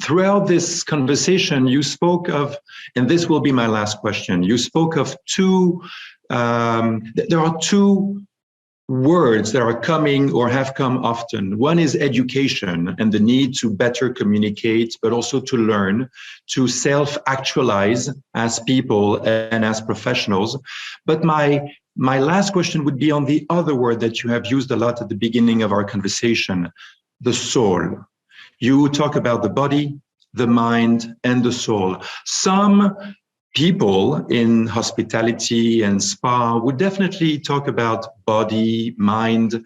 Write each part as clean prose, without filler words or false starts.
throughout this conversation, you spoke of, and this will be my last question, you spoke of there are two words that are coming or have come often. One is education and the need to better communicate, but also to learn, to self-actualize as people and as professionals. But my last question would be on the other word that you have used a lot at the beginning of our conversation, the soul. You talk about the body, the mind, and the soul. Some people in hospitality and spa would definitely talk about body, mind,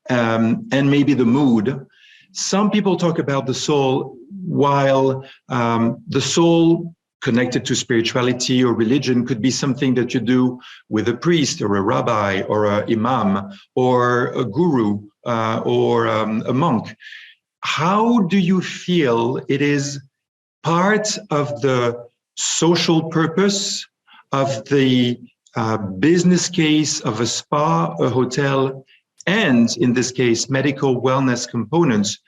and maybe the mood. Some people talk about the soul, while the soul connected to spirituality or religion could be something that you do with a priest or a rabbi or an imam or a guru or a monk. How do you feel it is part of the social purpose of the business case of a spa, a hotel, and in this case, medical wellness components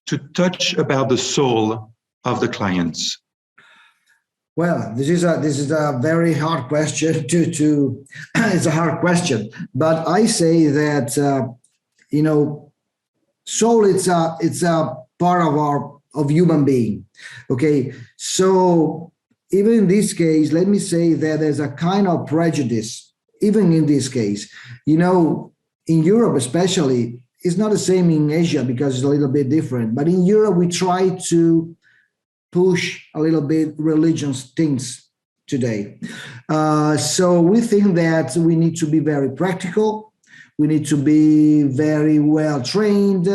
to touch about the soul of the clients? Well, this is a very hard question to it's a hard question, but I say that soul it's a part of human being. Okay, so even in this case, let me say that there's a kind of prejudice, even in this case. In Europe especially, it's not the same in Asia because it's a little bit different. But in Europe, we try to push a little bit religious things today. So we think that we need to be very practical. We need to be very well trained.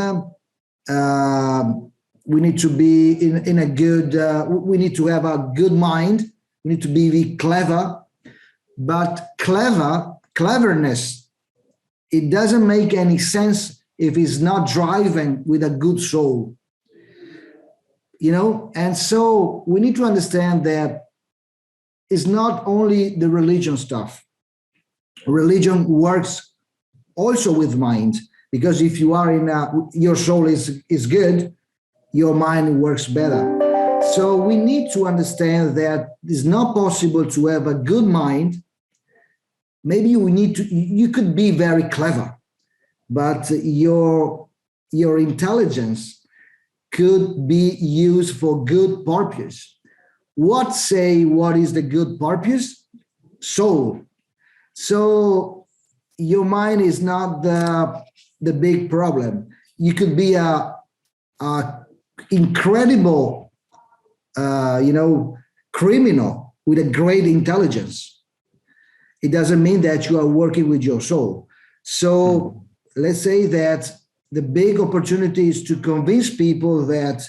We need to be in a good, we need to have a good mind. We need to be clever, but cleverness, it doesn't make any sense if it's not driving with a good soul, And so we need to understand that it's not only the religion stuff. Religion works also with mind, because if you are your soul is good, your mind works better. So we need to understand that it's not possible to have a good mind. Maybe you could be very clever, but your intelligence could be used for good purpose. What is the good purpose? Soul. So your mind is not the big problem. You could be a incredible, criminal with a great intelligence. It doesn't mean that you are working with your soul. So let's say that the big opportunity is to convince people that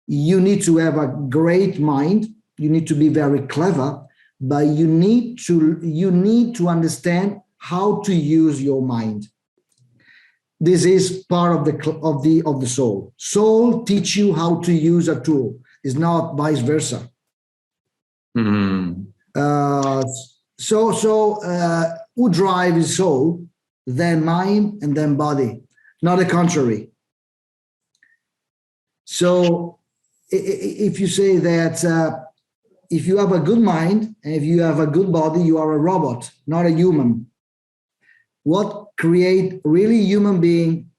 you need to have a great mind, you need to be very clever, but you need to understand how to use your mind. This is part of the soul. Soul teach you how to use a tool. It's not vice versa. Mm-hmm. Who drives soul, then mind, and then body, not the contrary. So if you say that if you have a good mind and if you have a good body, you are a robot, not a human. What create really human being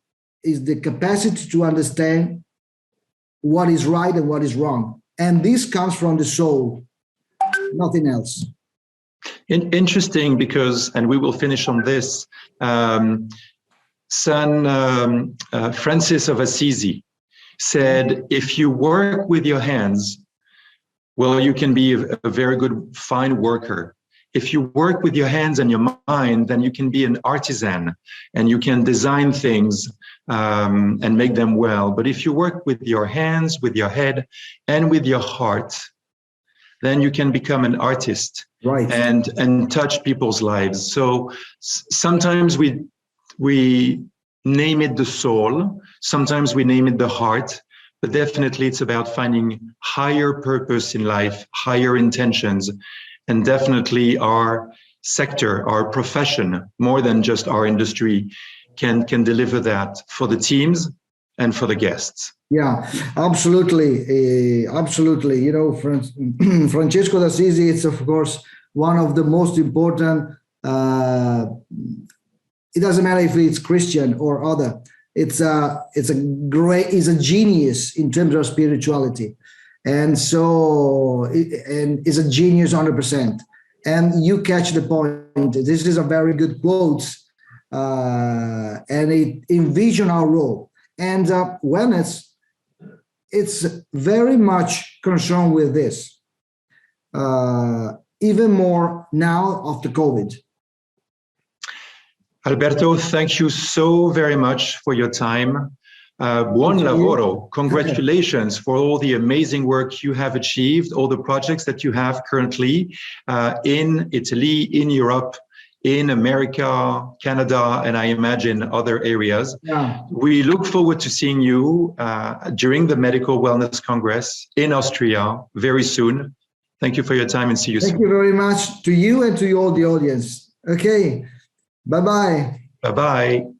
is the capacity to understand what is right and what is wrong. And this comes from the soul, nothing else. Interesting, because, and we will finish on this, Francis of Assisi said, if you work with your hands, well, you can be a very good, fine worker. If you work with your hands and your mind, then you can be an artisan and you can design things and make them well. But if you work with your hands, with your head, and with your heart, then you can become an artist, right, and touch people's lives. So sometimes we name it the soul, sometimes we name it the heart, but definitely it's about finding higher purpose in life, higher intentions. And definitely our sector, our profession, more than just our industry, can deliver that for the teams and for the guests. Yeah, absolutely, absolutely. You know, Francesco d'Assisi, it's of course one of the most important. It doesn't matter if it's Christian or other. It's a genius in terms of spirituality, and so and is a genius 100%. And you catch the point. This is a very good quote, and it envision our role. And wellness, it's very much concerned with this, even more now after COVID. Alberto, thank you so very much for your time. Buon lavoro. Congratulations for all the amazing work you have achieved, all the projects that you have currently in Italy, in Europe, in America, Canada, and I imagine other areas. Yeah. We look forward to seeing you during the Medical Wellness Congress in Austria very soon. Thank you for your time and see you soon. Thank you very much to you and to all the audience. Okay, bye-bye. Bye-bye.